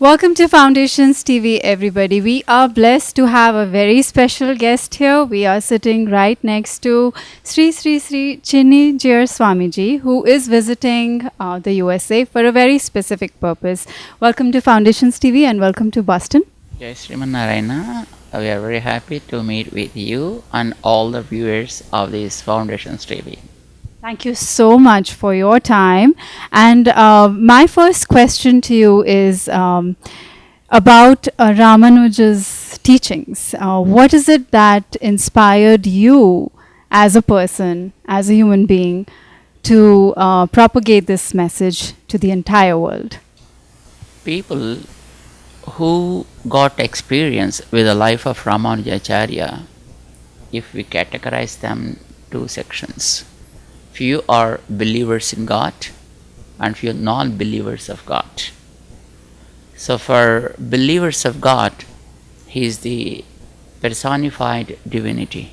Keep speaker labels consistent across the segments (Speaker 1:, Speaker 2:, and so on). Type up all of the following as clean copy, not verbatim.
Speaker 1: Welcome to Foundations TV, everybody. We are blessed to have a very special guest here. We are sitting right next to Sri Chinna Jeeyar SwamiJi, who is visiting the USA for a very specific purpose. Welcome to Foundations TV and welcome to Boston.
Speaker 2: Jai Srimanarayana, we are very happy to meet with you and all the viewers of this Foundations TV.
Speaker 1: Thank you so much for your time. And my first question to you is about Ramanuja's teachings. What is it that inspired you as a person, as a human being, to propagate this message to the entire world?
Speaker 2: People who got experience with the life of Ramanujacharya, if we categorize them two sections, few are believers in God and few non-believers of God. So for believers of God, he is the personified divinity.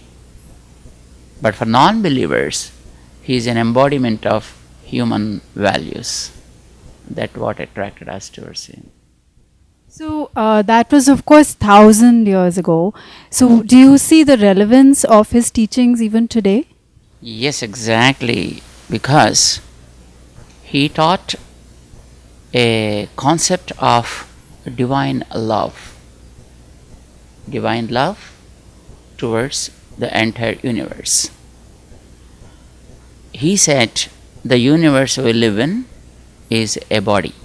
Speaker 2: But for non-believers, he is an embodiment of human values. That's what attracted us towards him.
Speaker 1: So that was, of course, 1,000 years ago. So do you see the relevance of his teachings even today?
Speaker 2: Yes, exactly, because he taught a concept of divine love towards the entire universe. He said the universe we live in is a body,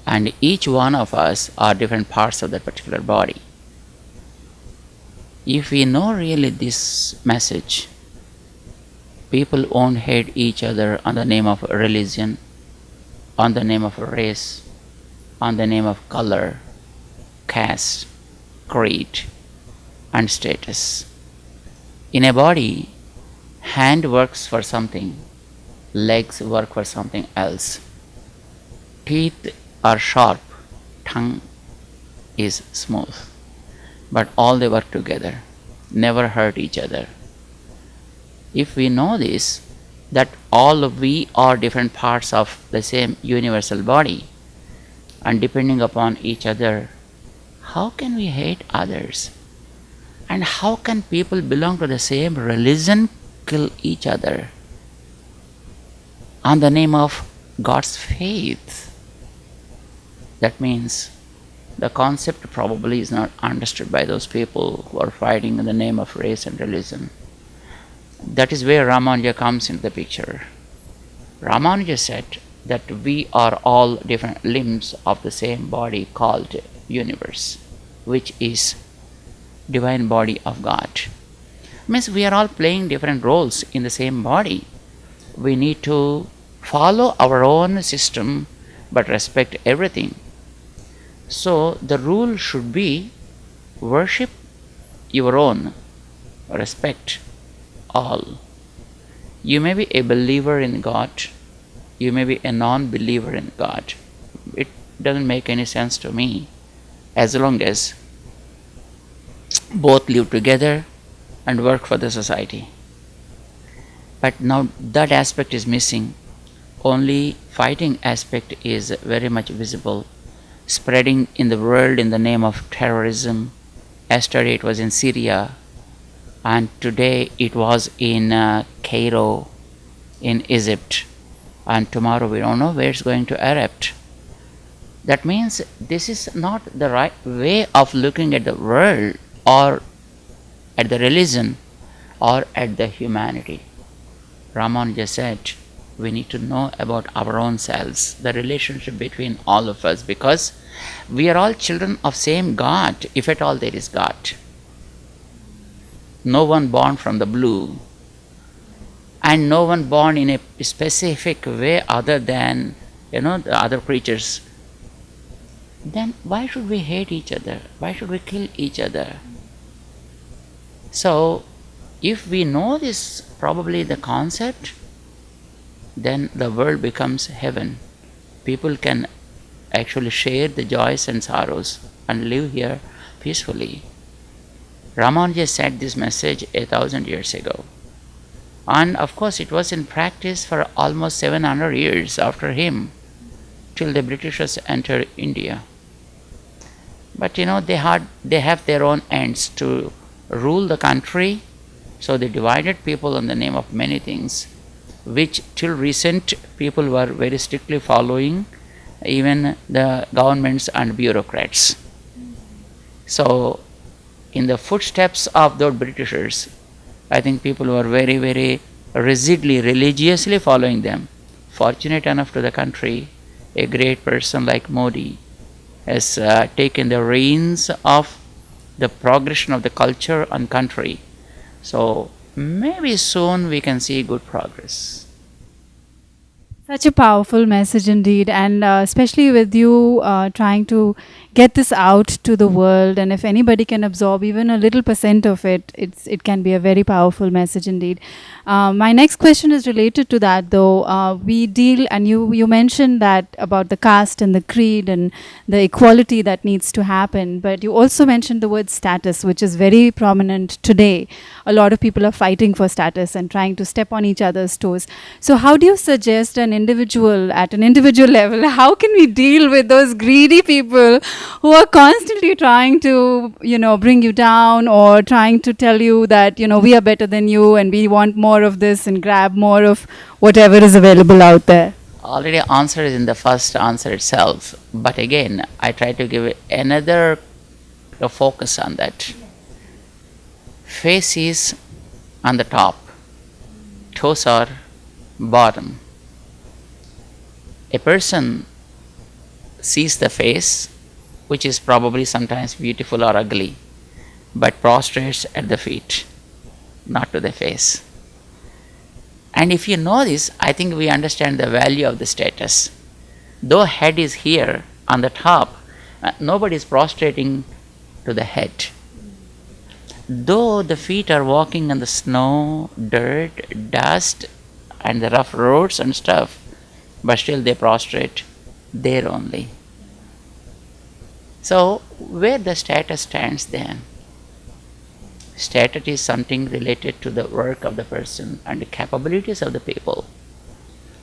Speaker 2: and each one of us are different parts of that particular body. If we know really this message, people won't hate each other on the name of religion, on the name of race, on the name of color, caste, creed, and status. In a body, hand works for something, legs work for something else. Teeth are sharp, tongue is smooth, but all they work together, never hurt each other. If we know this, that all we are different parts of the same universal body, and depending upon each other, how can we hate others? And how can people belong to the same religion kill each other on the name of God's faith? That means the concept probably is not understood by those people who are fighting in the name of race and religion. That is where Ramanuja comes into the picture. Ramanuja said that we are all different limbs of the same body called universe, which is divine body of God. Means we are all playing different roles in the same body. We need to follow our own system but respect everything. So the rule should be worship your own, respect all. You may be a believer in God, you may be a non-believer in God. It doesn't make any sense to me, as long as both live together and work for the society. But now that aspect is missing. Only fighting aspect is very much visible, spreading in the world in the name of terrorism. Yesterday it was in Syria, and today it was in Cairo, in Egypt, and tomorrow we don't know where it's going to erupt. That means this is not the right way of looking at the world, or at the religion, or at the humanity. Ramanuja said we need to know about our own selves, the relationship between all of us, because we are all children of same God, if at all there is God. No one born from the blue, and no one born in a specific way other than the other creatures. Then why should we hate each other? Why should we kill each other? So if we know this, probably the concept, then the world becomes heaven. People can actually share the joys and sorrows and live here peacefully. Ramanuja said this message 1,000 years ago. And of course it was in practice for almost 700 years after him. till the Britishers entered India. But they have their own ends to rule the country, so they divided people in the name of many things, which till recent people were very strictly following, even the governments and bureaucrats. So in the footsteps of those Britishers, I think people were very, very rigidly, religiously following them. Fortunate enough to the country, a great person like Modi has taken the reins of the progression of the culture and country. So maybe soon we can see good progress.
Speaker 1: Such a powerful message indeed, and especially with you trying to get this out to the world, and if anybody can absorb even a little percent of it, it can be a very powerful message indeed. My next question is related to that, though. We deal, and you mentioned that about the caste and the creed and the equality that needs to happen, but you also mentioned the word status, which is very prominent today. A lot of people are fighting for status and trying to step on each other's toes. So how do you suggest an individual, at an individual level, how can we deal with those greedy people who are constantly trying to, bring you down, or trying to tell you that, we are better than you and we want more of this and grab more of whatever is available out there?
Speaker 2: Already answered in the first answer itself, but again, I try to give another focus on that. Face is on the top, toes are bottom. A person sees the face, which is probably sometimes beautiful or ugly, but prostrates at the feet, not to the face. And if you know this, I think we understand the value of the status. Though head is here on the top, nobody is prostrating to the head. Though the feet are walking on the snow, dirt, dust, and the rough roads and stuff, but still they prostrate there only. So where the status stands then? Status is something related to the work of the person and the capabilities of the people.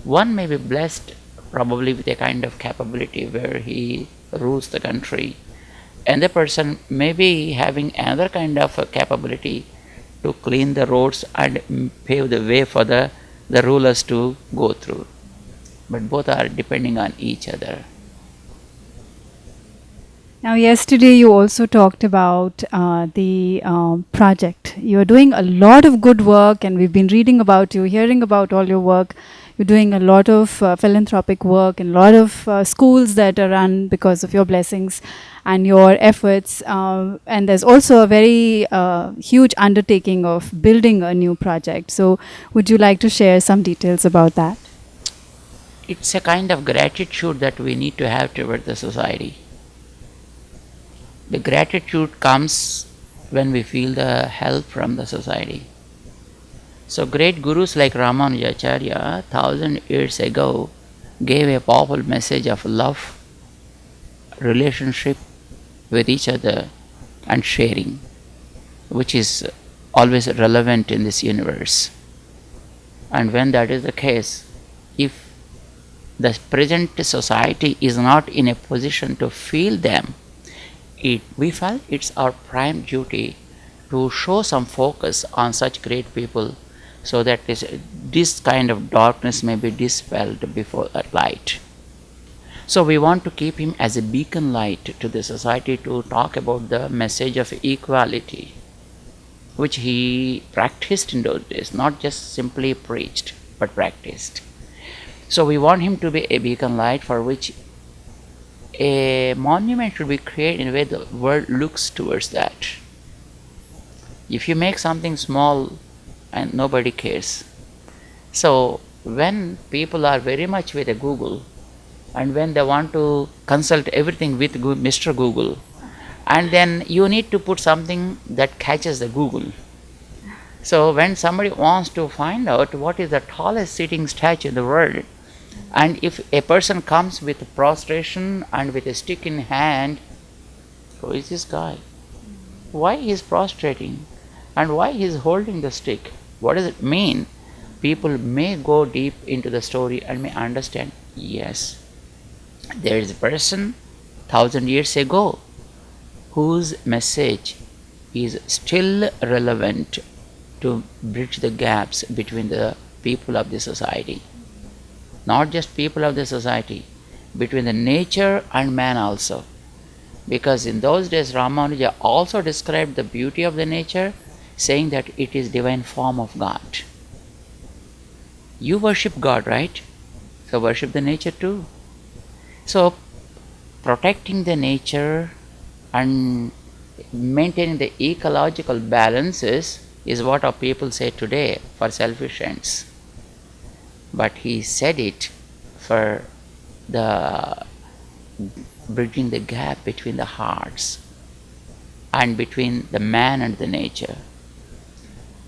Speaker 2: One may be blessed probably with a kind of capability where he rules the country, and the person may be having another kind of capability to clean the roads and pave the way for the rulers to go through. But both are depending on each other.
Speaker 1: Now, yesterday you also talked about the project. You're doing a lot of good work, and we've been reading about you, hearing about all your work. You're doing a lot of philanthropic work and a lot of schools that are run because of your blessings and your efforts. And there's also a very huge undertaking of building a new project. So would you like to share some details about that?
Speaker 2: It's a kind of gratitude that we need to have toward the society. The gratitude comes when we feel the help from the society. So great gurus like Ramanujacharya 1000 years ago gave a powerful message of love, relationship with each other, and sharing, which is always relevant in this universe. And when that is the case, if the present society is not in a position to feel them, we felt it's our prime duty to show some focus on such great people, so that this kind of darkness may be dispelled before that light. So we want to keep him as a beacon light to the society, to talk about the message of equality, which he practiced in those days, not just simply preached, but practiced. So we want him to be a beacon light for which a monument should be created in a way the world looks towards that. If you make something small and nobody cares, so when people are very much with a Google, and when they want to consult everything with Mr. Google, and then you need to put something that catches the Google. So when somebody wants to find out what is the tallest sitting statue in the world, and if a person comes with prostration and with a stick in hand, who is this guy? Why he is prostrating? And why he is holding the stick? What does it mean? People may go deep into the story and may understand, yes, There is a person 1,000 years ago whose message is still relevant to bridge the gaps between the people of the society. Not just people of the society, between the nature and man also. Because in those days Ramanuja also described the beauty of the nature, saying that it is divine form of God. You worship God, right? So worship the nature too. So protecting the nature and maintaining the ecological balances is what our people say today for selfish ends. But he said it for the bridging the gap between the hearts and between the man and the nature.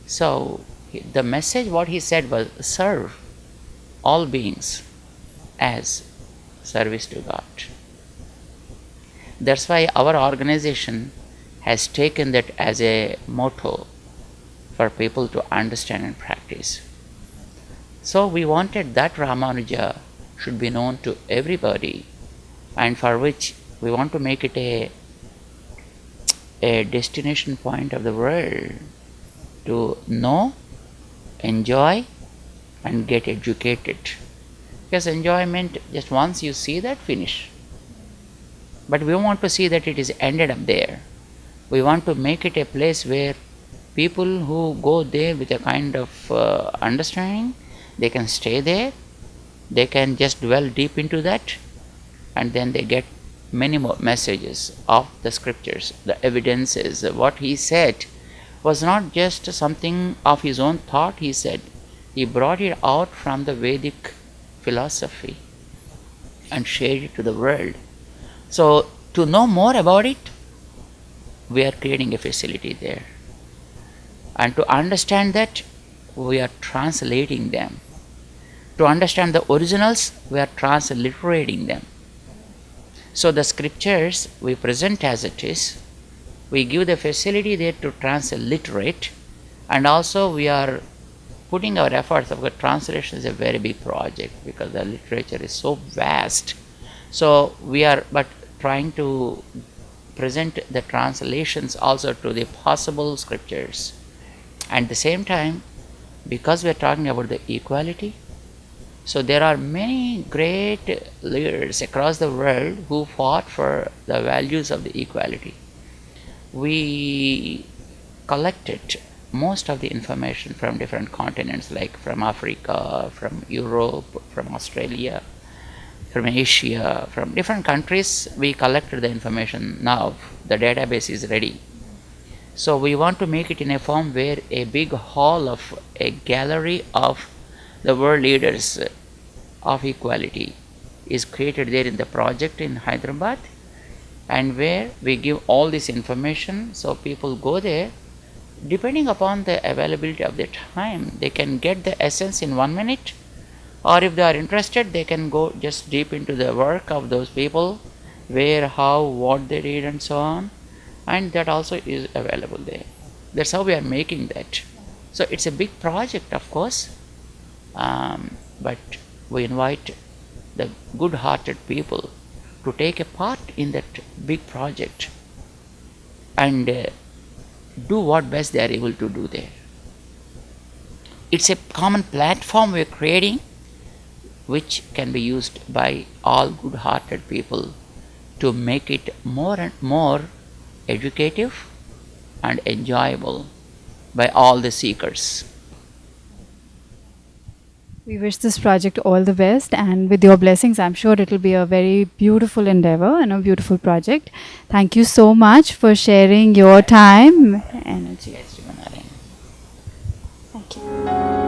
Speaker 2: So the message, what he said was, serve all beings as service to God. That's why our organization has taken that as a motto for people to understand and practice. So we wanted that Ramanuja should be known to everybody, and for which we want to make it a destination point of the world to know, enjoy, and get educated. Because enjoyment, just once you see that, finish. But we want to see that it is ended up there. We want to make it a place where people who go there with a kind of understanding, they can stay there, they can just dwell deep into that, and then they get many more messages of the scriptures, the evidences. What he said was not just something of his own thought, he said. He brought it out from the Vedic philosophy and shared it to the world. So to know more about it, we are creating a facility there. And to understand that, we are translating them. To understand the originals, we are transliterating them. So the scriptures we present as it is, we give the facility there to transliterate, and also we are putting our efforts. Of course, translation is a very big project because the literature is so vast. So we are but trying to present the translations also to the possible scriptures. At the same time, because we are talking about the equality, so there are many great leaders across the world who fought for the values of the equality. We collected most of the information from different continents, like from Africa, from Europe, from Australia, from Asia, from different countries. We collected the information. Now the database is ready. So we want to make it in a form where a big hall of a gallery of the world leaders of equality is created there in the project in Hyderabad, and where we give all this information. So people go there, depending upon the availability of their time, they can get the essence in 1 minute, or if they are interested, they can go just deep into the work of those people, where, how, what they did, and so on, and that also is available there. That's how we are making that. So it's a big project, of course, but we invite the good-hearted people to take a part in that big project and do what best they are able to do there. It's a common platform we are creating, which can be used by all good-hearted people to make it more and more educative and enjoyable by all the seekers.
Speaker 1: We wish this project all the best, and with your blessings, I'm sure it will be a very beautiful endeavor and a beautiful project. Thank you so much for sharing your time, energy.
Speaker 2: Yes, Jivanarayan.
Speaker 1: Thank you.